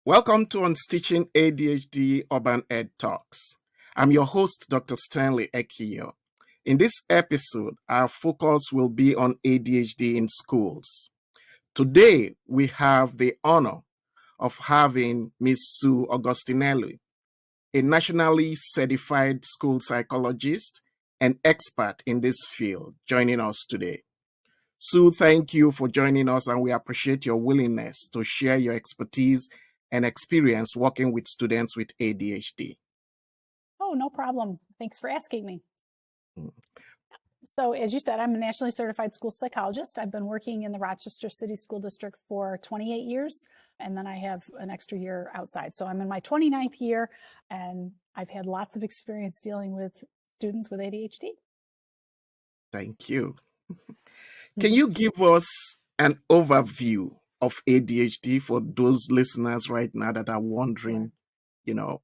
Welcome to Unstitching ADHD Urban Ed Talks. I'm your host, Dr. Stanley Ekiyo. In this episode, our focus will be on ADHD in schools. Today, we have the honor of having Ms. Sue Agostinelli, a nationally certified school psychologist and expert in this field, joining us today. Sue, thank you for joining us, and we appreciate your willingness to share your expertise and experience working with students with ADHD. Oh, no problem. Thanks for asking me. Mm. So as you said, I'm a nationally certified school psychologist. I've been working in the Rochester City School District for 28 years, and then I have an extra year outside. So I'm in my 29th year, and I've had lots of experience dealing with students with ADHD. Thank you. Can you give us an overview of ADHD for those listeners right now that are wondering,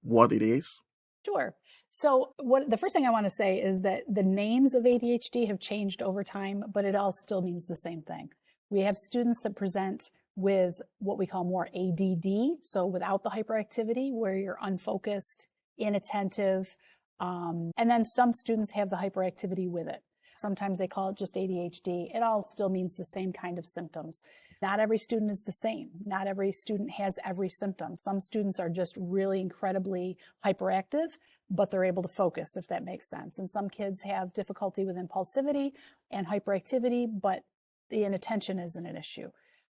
what it is? Sure. So the first thing I want to say is that the names of ADHD have changed over time, but it all still means the same thing. We have students that present with what we call more ADD, so without the hyperactivity, where you're unfocused, inattentive, and then some students have the hyperactivity with it. Sometimes they call it just ADHD. It all still means the same kind of symptoms. Not every student is the same. Not every student has every symptom. Some students are just really incredibly hyperactive, but they're able to focus, if that makes sense. And some kids have difficulty with impulsivity and hyperactivity, but the inattention isn't an issue.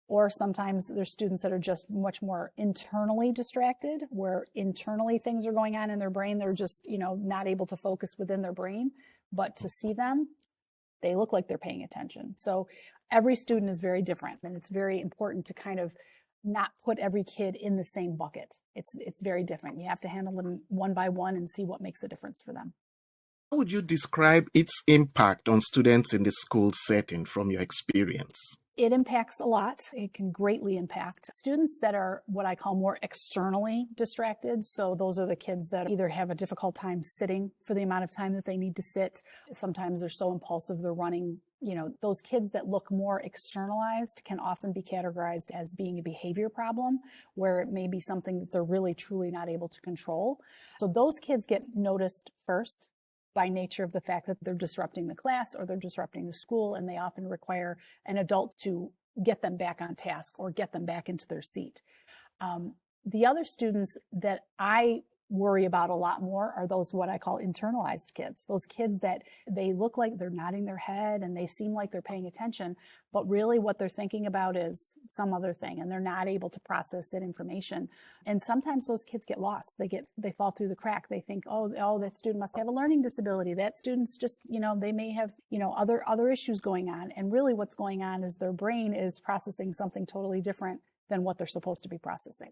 Or sometimes there's students that are just much more internally distracted, where internally things are going on in their brain. They're just, not able to focus within their brain, but to see them, they look like they're paying attention. So every student is very different, and it's very important to kind of not put every kid in the same bucket. It's very different. You have to handle them one by one and see what makes a difference for them. How would you describe its impact on students in the school setting from your experience? It impacts a lot. It can greatly impact students that are what I call more externally distracted. So those are the kids that either have a difficult time sitting for the amount of time that they need to sit. Sometimes they're so impulsive, they're running. Those kids that look more externalized can often be categorized as being a behavior problem, where it may be something that they're really, truly not able to control. So those kids get noticed first by nature of the fact that they're disrupting the class or they're disrupting the school, and they often require an adult to get them back on task or get them back into their seat. The other students that I worry about a lot more are those what I call internalized kids. Those kids that they look like they're nodding their head and they seem like they're paying attention, but really what they're thinking about is some other thing, and they're not able to process that information. And sometimes those kids get lost. They fall through the crack. They think, oh, that student must have a learning disability. That student's just, they may have, other issues going on. And really what's going on is their brain is processing something totally different than what they're supposed to be processing.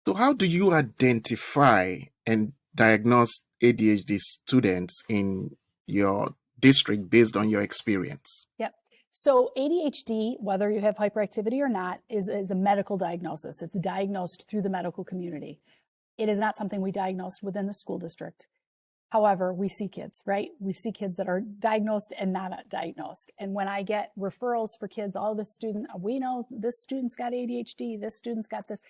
So how do you identify and diagnose ADHD students in your district based on your experience? Yep. So ADHD, whether you have hyperactivity or not, is a medical diagnosis. It's diagnosed through the medical community. It is not something we diagnose within the school district. However, we see kids, right? We see kids that are diagnosed and not diagnosed. And when I get referrals for kids, this student, we know this student's got ADHD, this student's got this.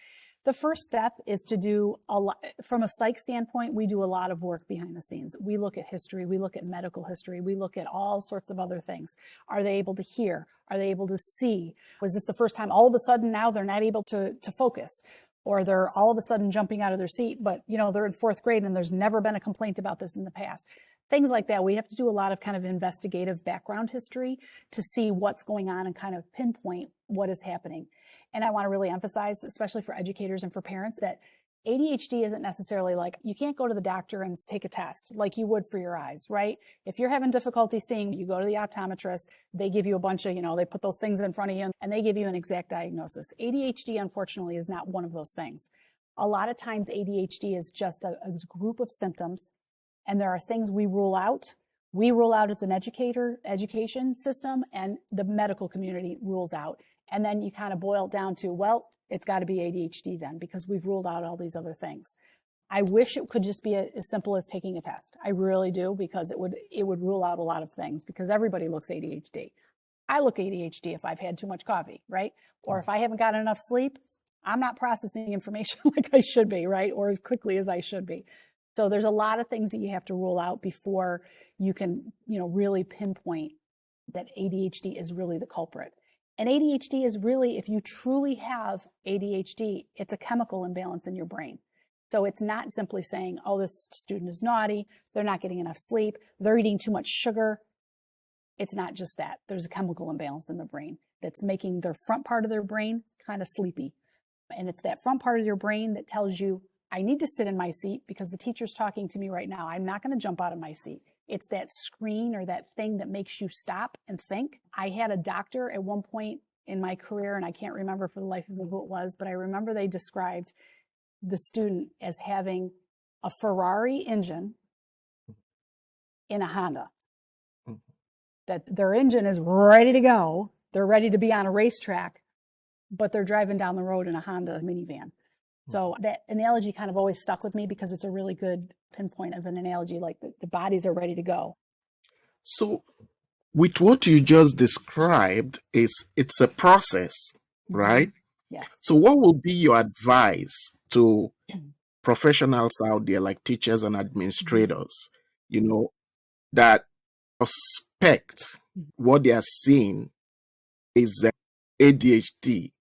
The first step is to do a lot. From a psych standpoint, we do a lot of work behind the scenes. We look at history, we look at medical history, we look at all sorts of other things. Are they able to hear? Are they able to see? Was this the first time all of a sudden now they're not able to focus? Or they're all of a sudden jumping out of their seat, but they're in fourth grade and there's never been a complaint about this in the past. Things like that. We have to do a lot of kind of investigative background history to see what's going on and kind of pinpoint what is happening. And I want to really emphasize, especially for educators and for parents, that ADHD isn't necessarily like, you can't go to the doctor and take a test like you would for your eyes, right? If you're having difficulty seeing, you go to the optometrist, they give you a bunch of, they put those things in front of you and they give you an exact diagnosis. ADHD, unfortunately, is not one of those things. A lot of times ADHD is just a group of symptoms, and there are things we rule out. We rule out as an education system, and the medical community rules out. And then you kind of boil it down to, well, it's got to be ADHD then, because we've ruled out all these other things. I wish it could just be as simple as taking a test. I really do, because it would rule out a lot of things, because everybody looks ADHD. I look ADHD if I've had too much coffee, right? Or if I haven't got enough sleep, I'm not processing information like I should be, right? Or as quickly as I should be. So there's a lot of things that you have to rule out before you can, really pinpoint that ADHD is really the culprit. And ADHD is really, if you truly have ADHD, it's a chemical imbalance in your brain. So it's not simply saying, oh, this student is naughty, they're not getting enough sleep, they're eating too much sugar. It's not just that. There's a chemical imbalance in the brain that's making their front part of their brain kind of sleepy. And it's that front part of your brain that tells you, I need to sit in my seat because the teacher's talking to me right now. I'm not going to jump out of my seat. It's that screen or that thing that makes you stop and think. I had a doctor at one point in my career, and I can't remember for the life of me who it was, but I remember they described the student as having a Ferrari engine in a Honda. That their engine is ready to go. They're ready to be on a racetrack, but they're driving down the road in a Honda minivan. So that analogy kind of always stuck with me because it's a really good pinpoint of an analogy, like the bodies are ready to go. So with what you just described, it's a process, right? Yes. So what will be your advice to professionals out there like teachers and administrators, that suspect what they are seeing is ADHD?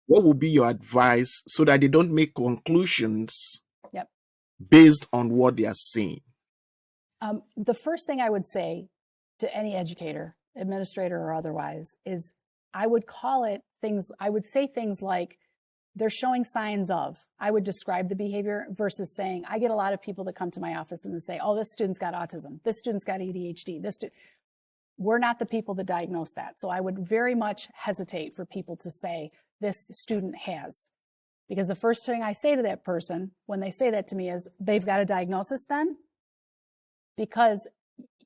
What will be your advice so that they don't make conclusions based on what they are seeing? The first thing I would say to any educator, administrator or otherwise, is I would say things like, they're showing signs of. I would describe the behavior versus saying, I get a lot of people that come to my office and they say, oh, this student's got autism, this student's got ADHD, we're not the people that diagnose that. So I would very much hesitate for people to say, this student has. Because the first thing I say to that person when they say that to me is, they've got a diagnosis then? Because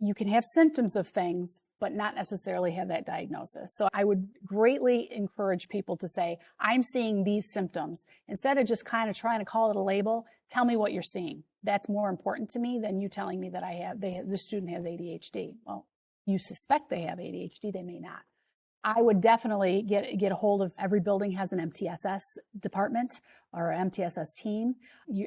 you can have symptoms of things, but not necessarily have that diagnosis. So I would greatly encourage people to say, I'm seeing these symptoms. Instead of just kind of trying to call it a label, tell me what you're seeing. That's more important to me than you telling me that the student has ADHD. Well, you suspect they have ADHD, they may not. I would definitely get a hold of, every building has an MTSS department or MTSS team.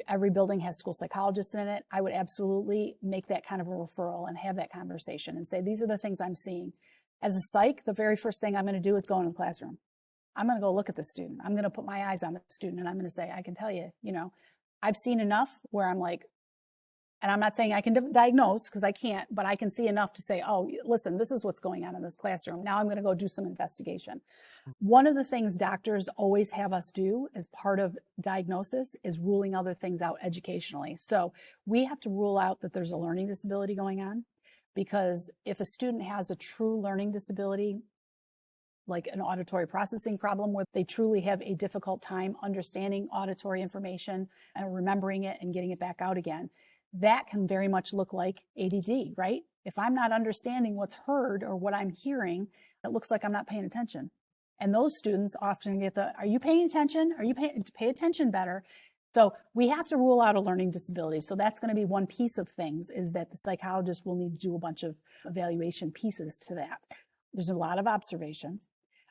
Every building has school psychologists in it. I would absolutely make that kind of a referral and have that conversation and say, these are the things I'm seeing. As a psych, the very first thing I'm going to do is go in the classroom. I'm going to go look at the student. I'm going to put my eyes on the student and I'm going to say, I can tell you, I've seen enough where I'm like, and I'm not saying I can diagnose because I can't, but I can see enough to say, oh, listen, this is what's going on in this classroom. Now I'm going to go do some investigation. One of the things doctors always have us do as part of diagnosis is ruling other things out educationally. So we have to rule out that there's a learning disability going on, because if a student has a true learning disability, like an auditory processing problem where they truly have a difficult time understanding auditory information and remembering it and getting it back out again, that can very much look like ADD, right? If I'm not understanding what's heard or what I'm hearing, it looks like I'm not paying attention. And those students often get are you paying attention? Are you pay attention better? So we have to rule out a learning disability. So that's going to be one piece of things, is that the psychologist will need to do a bunch of evaluation pieces to that. There's a lot of observation.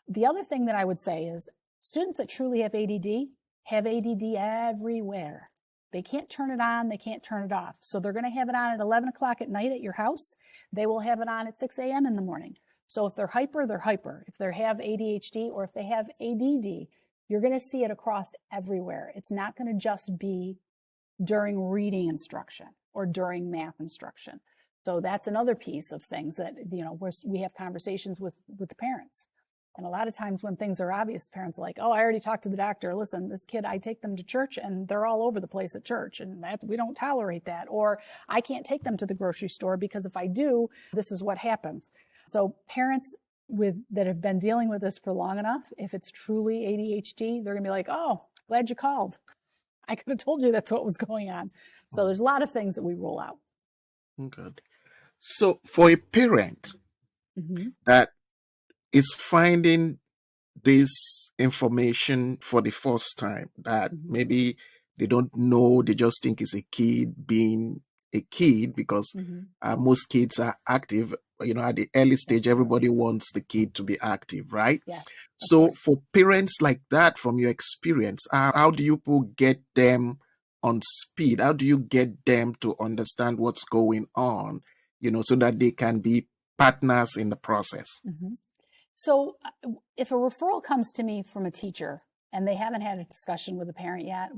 The other thing that I would say is students that truly have ADD everywhere. They can't turn it on, they can't turn it off. So they're going to have it on at 11 o'clock at night at your house. They will have it on at 6 a.m. in the morning. So if they're hyper, they're hyper. If they have ADHD or if they have ADD, you're going to see it across everywhere. It's not going to just be during reading instruction or during math instruction. So that's another piece of things that, we have conversations with the parents. And a lot of times when things are obvious, parents are like, oh, I already talked to the doctor. Listen, this kid, I take them to church and they're all over the place at church, and we don't tolerate that. Or I can't take them to the grocery store because if I do, this is what happens. So parents that have been dealing with this for long enough, if it's truly ADHD, they're going to be like, oh, glad you called. I could have told you that's what was going on. So there's a lot of things that we rule out. Good. So for a parent that is finding this information for the first time, that maybe they don't know, they just think it's a kid being a kid because most kids are active at the early stage, Yes. everybody wants the kid to be active, right? Yes, of So course. for parents like that, from your experience, how do you people get them on speed? How do you get them to understand what's going on, so that they can be partners in the process? Mm-hmm. So if a referral comes to me from a teacher and they haven't had a discussion with a parent yet,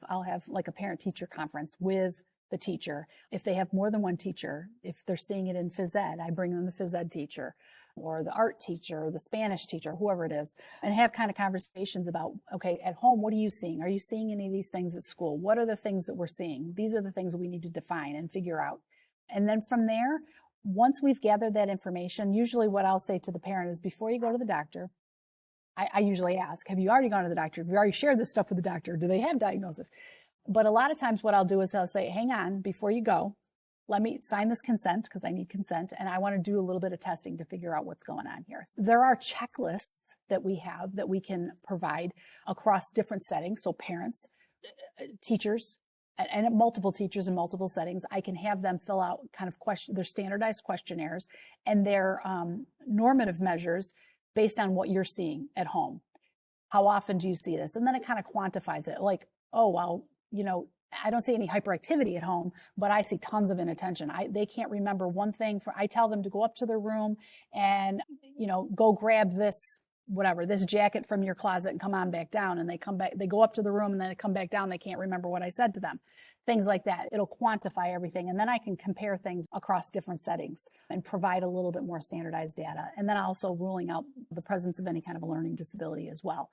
I'll have like a parent teacher conference with the teacher. If they have more than one teacher, if they're seeing it in phys ed, I bring them the phys ed teacher or the art teacher or the Spanish teacher, whoever it is, and have kind of conversations about, okay, at home, what are you seeing? Are you seeing any of these things at school? What are the things that we're seeing? These are the things that we need to define and figure out. And then from there, once we've gathered that information, usually what I'll say to the parent is before you go to the doctor, I usually ask, have you already gone to the doctor? Have you already shared this stuff with the doctor? Do they have diagnosis? But a lot of times what I'll do is I'll say, hang on, before you go, let me sign this consent because I need consent. And I want to do a little bit of testing to figure out what's going on here. So there are checklists that we have that we can provide across different settings. So parents, teachers, and multiple teachers in multiple settings, I can have them fill out kind of their standardized questionnaires and their normative measures based on what you're seeing at home. How often do you see this? And then it kind of quantifies it like, oh, well, I don't see any hyperactivity at home, but I see tons of inattention. They can't remember one thing. I tell them to go up to their room and, go grab this jacket from your closet and come on back down. And they come back, they go up to the room and then they come back down. They can't remember what I said to them. Things like that. It'll quantify everything. And then I can compare things across different settings and provide a little bit more standardized data. And then also ruling out the presence of any kind of a learning disability as well.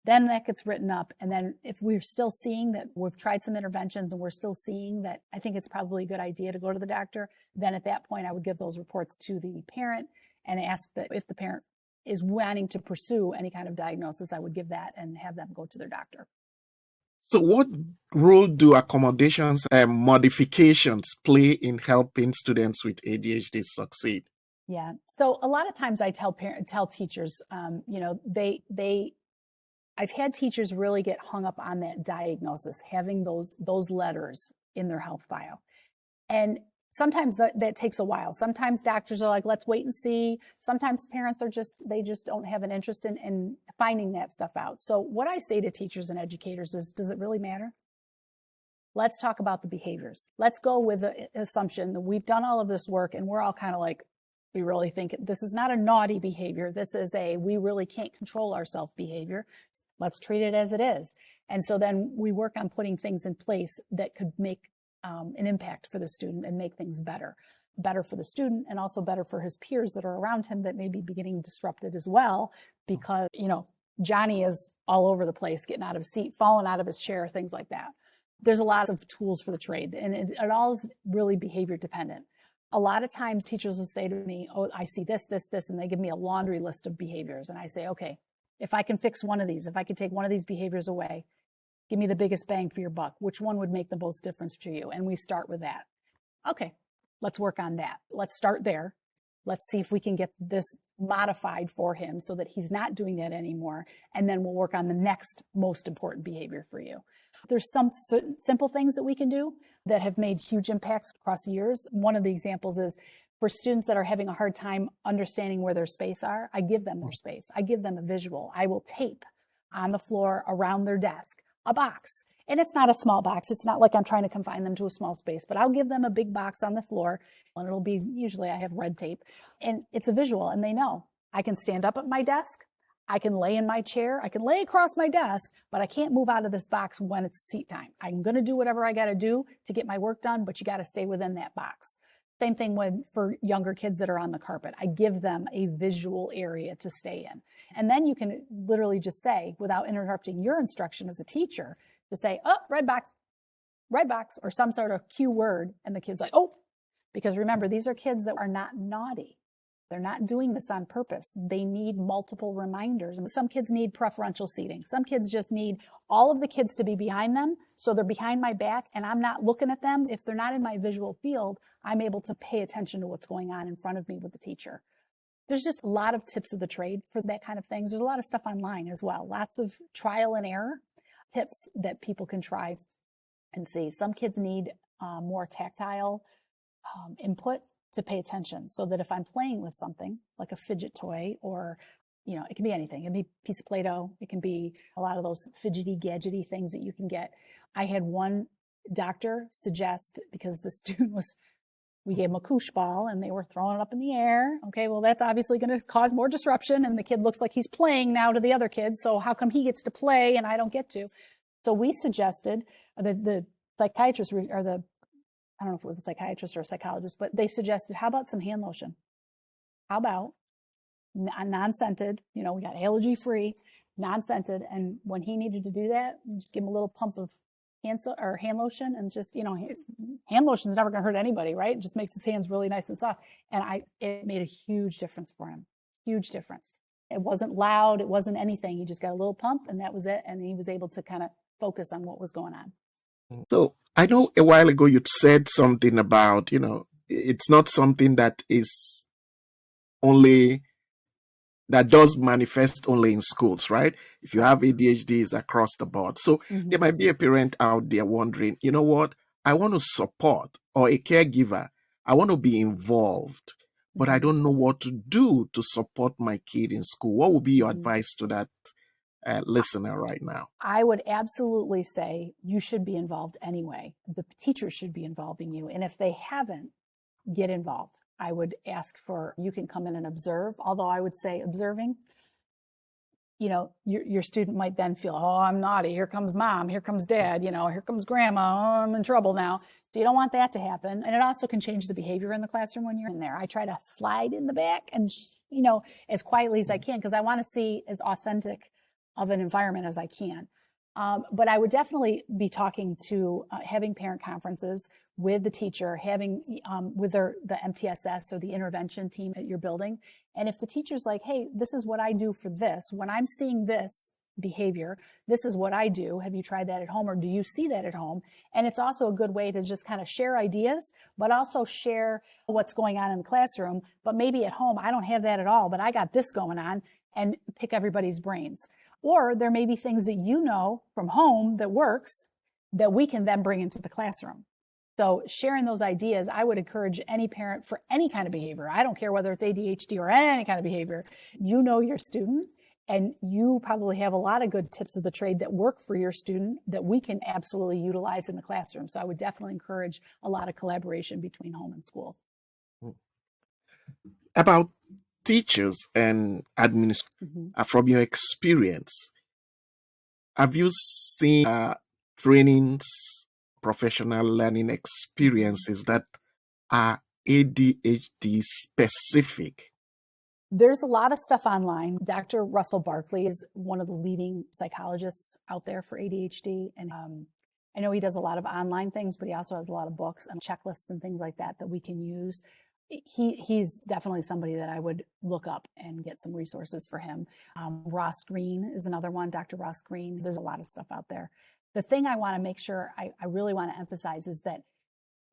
Then that gets written up. And then if we're still seeing that we've tried some interventions and we're still seeing that I think it's probably a good idea to go to the doctor, then at that point I would give those reports to the parent and ask that if the parent is wanting to pursue any kind of diagnosis, I would give that and have them go to their doctor. So what role do accommodations and modifications play in helping students with ADHD succeed? Yeah. So a lot of times I tell teachers, I've had teachers really get hung up on that diagnosis, having those letters in their health file. And sometimes that takes a while. Sometimes doctors are like, let's wait and see. Sometimes parents they just don't have an interest in finding that stuff out. So what I say to teachers and educators is, does it really matter? Let's talk about the behaviors. Let's go with the assumption that we've done all of this work and we're all kind of like, we really think this is not a naughty behavior. This is we really can't control ourselves behavior. Let's treat it as it is. And so then we work on putting things in place that could make an impact for the student and make things better for the student and also better for his peers that are around him that may be getting disrupted as well because, Johnny is all over the place, getting out of his seat, falling out of his chair, things like that. There's a lot of tools for the trade and it all is really behavior dependent. A lot of times teachers will say to me, oh, I see this, and they give me a laundry list of behaviors. And I say, okay, if I can fix one of these, if I can take one of these behaviors away, give me the biggest bang for your buck. Which one would make the most difference to you? And we start with that. Okay, let's work on that. Let's start there. Let's see if we can get this modified for him so that he's not doing that anymore. And then we'll work on the next most important behavior for you. There's some simple things that we can do that have made huge impacts across years. One of the examples is for students that are having a hard time understanding where their space are, I give them more space. I give them a visual. I will tape on the floor around their desk a box. And it's not a small box. It's not like I'm trying to confine them to a small space, but I'll give them a big box on the floor and it'll be, usually I have red tape and it's a visual and they know I can stand up at my desk. I can lay in my chair. I can lay across my desk, but I can't move out of this box when it's seat time. I'm going to do whatever I got to do to get my work done, but you got to stay within that box. Same thing for younger kids that are on the carpet. I give them a visual area to stay in. And then you can literally just say, without interrupting your instruction as a teacher, to say, oh, red box, or some sort of cue word. And the kid's like, oh, because remember, these are kids that are not naughty. They're not doing this on purpose. They need multiple reminders. And some kids need preferential seating. Some kids just need all of the kids to be behind them. So they're behind my back and I'm not looking at them. If they're not in my visual field, I'm able to pay attention to what's going on in front of me with the teacher. There's just a lot of tips of the trade for that kind of things. There's a lot of stuff online as well. Lots of trial and error tips that people can try and see. Some kids need more tactile input. to pay attention, so that if I'm playing with something like a fidget toy, or it can be anything. It can be a piece of Play-Doh. It can be a lot of those fidgety, gadgety things that you can get. I had one doctor suggest, because the student we gave him a koosh ball and they were throwing it up in the air. Okay, well, that's obviously going to cause more disruption, and the kid looks like he's playing now to the other kids. So how come he gets to play and I don't get to? So we suggested, the psychiatrist, or I don't know if it was a psychiatrist or a psychologist, but they suggested, how about some hand lotion? How about non-scented? We got allergy-free, non-scented. And when he needed to do that, just give him a little pump of hand lotion, and just, hand lotion is never going to hurt anybody, right? It just makes his hands really nice and soft. And it made a huge difference for him. Huge difference. It wasn't loud. It wasn't anything. He just got a little pump, and that was it. And he was able to kind of focus on what was going on. So I know a while ago you said something about, it's not something that is only, that does manifest only in schools, right? If you have ADHD, it's across the board. So there might be a parent out there wondering, you know what? I want to support, or a caregiver, I want to be involved, but I don't know what to do to support my kid in school. What would be your advice to that listener right now? I would absolutely say you should be involved anyway. The teachers should be involving you. And if they haven't, get involved. I would ask you can come in and observe, although I would say observing, your student might then feel, oh, I'm naughty. Here comes mom. Here comes dad. Here comes grandma. Oh, I'm in trouble now. So you don't want that to happen. And it also can change the behavior in the classroom when you're in there. I try to slide in the back and, as quietly as I can, because I want to see as authentic of an environment as I can. But I would definitely be talking to, having parent conferences with the teacher, having with the MTSS, or the intervention team at your building. And if the teacher's like, hey, this is what I do for this, when I'm seeing this behavior, this is what I do. Have you tried that at home, or do you see that at home? And it's also a good way to just kind of share ideas, but also share what's going on in the classroom. But maybe at home, I don't have that at all, but I got this going on, and pick everybody's brains. Or there may be things that from home that works that we can then bring into the classroom. So sharing those ideas, I would encourage any parent for any kind of behavior. I don't care whether it's ADHD or any kind of behavior. Your student, and you probably have a lot of good tips of the trade that work for your student that we can absolutely utilize in the classroom. So I would definitely encourage a lot of collaboration between home and school. About teachers and administrators, from your experience, have you seen trainings, professional learning experiences that are ADHD specific? There's a lot of stuff online. Dr. Russell Barkley is one of the leading psychologists out there for ADHD. And I know he does a lot of online things, but he also has a lot of books and checklists and things like that we can use. He's definitely somebody that I would look up and get some resources for him. Ross Green is another one, Dr. Ross Green. There's a lot of stuff out there. The thing I want to make sure I really want to emphasize is that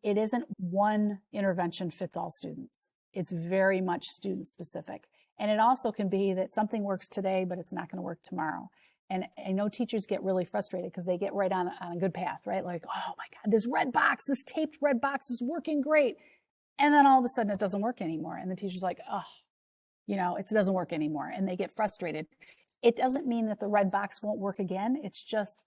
it isn't one intervention fits all students. It's very much student specific. And it also can be that something works today, but it's not going to work tomorrow. And I know teachers get really frustrated because they get right on a good path, right? Like, oh my God, this taped red box is working great. And then all of a sudden it doesn't work anymore. And the teacher's like, oh, it doesn't work anymore. And they get frustrated. It doesn't mean that the red box won't work again. It's just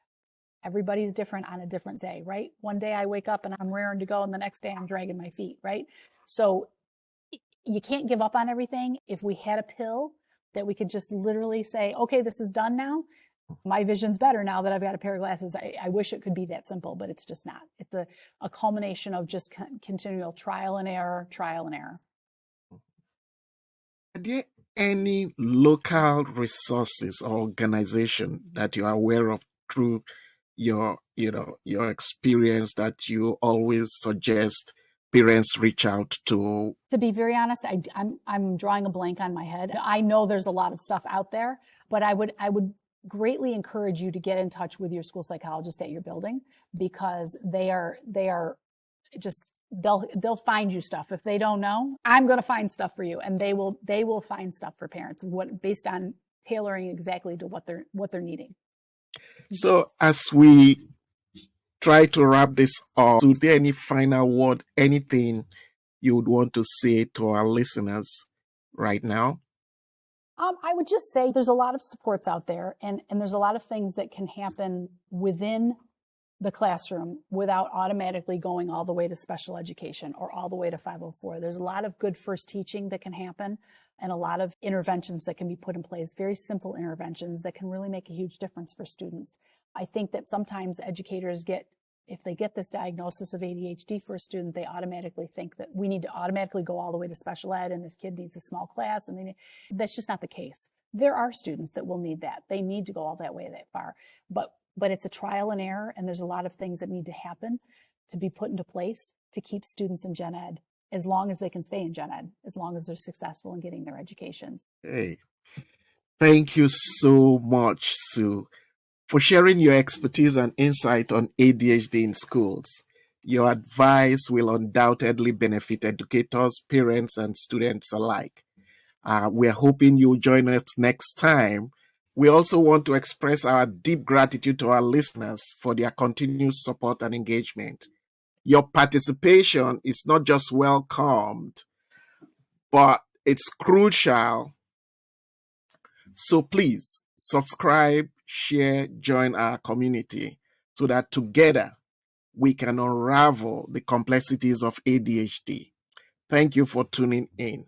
everybody's different on a different day, right? One day I wake up and I'm raring to go, and the next day I'm dragging my feet, right? So you can't give up on everything. If we had a pill that we could just literally say, okay, this is done now. My vision's better now that I've got a pair of glasses. I wish it could be that simple, but it's just not. It's a culmination of just continual trial and error. Are there any local resources or organization that you are aware of through your experience that you always suggest parents reach out to? To be very honest, I'm drawing a blank on my head. I know there's a lot of stuff out there, but I would greatly encourage you to get in touch with your school psychologist at your building, because they are just, they'll find you stuff. If they don't know, I'm going to find stuff for you, and they will find stuff for parents based on tailoring exactly to what they're needing. So as we try to wrap this up, is there any final word, anything you would want to say to our listeners right now? I would just say there's a lot of supports out there, and there's a lot of things that can happen within the classroom without automatically going all the way to special education or all the way to 504. There's a lot of good first teaching that can happen and a lot of interventions that can be put in place, very simple interventions that can really make a huge difference for students. I think that sometimes educators if they get this diagnosis of ADHD for a student, they automatically think that we need to automatically go all the way to special ed and this kid needs a small class. And that's just not the case. There are students that will need that. They need to go all that way that far. But it's a trial and error, and there's a lot of things that need to happen to be put into place to keep students in gen ed as long as they can stay in gen ed, as long as they're successful in getting their educations. Hey, thank you so much, Sue, for sharing your expertise and insight on ADHD in schools. Your advice will undoubtedly benefit educators, parents, and students alike. We're hoping you'll join us next time. We also want to express our deep gratitude to our listeners for their continued support and engagement. Your participation is not just welcomed, but it's crucial. So please subscribe, share, join our community so that together we can unravel the complexities of ADHD. Thank you for tuning in.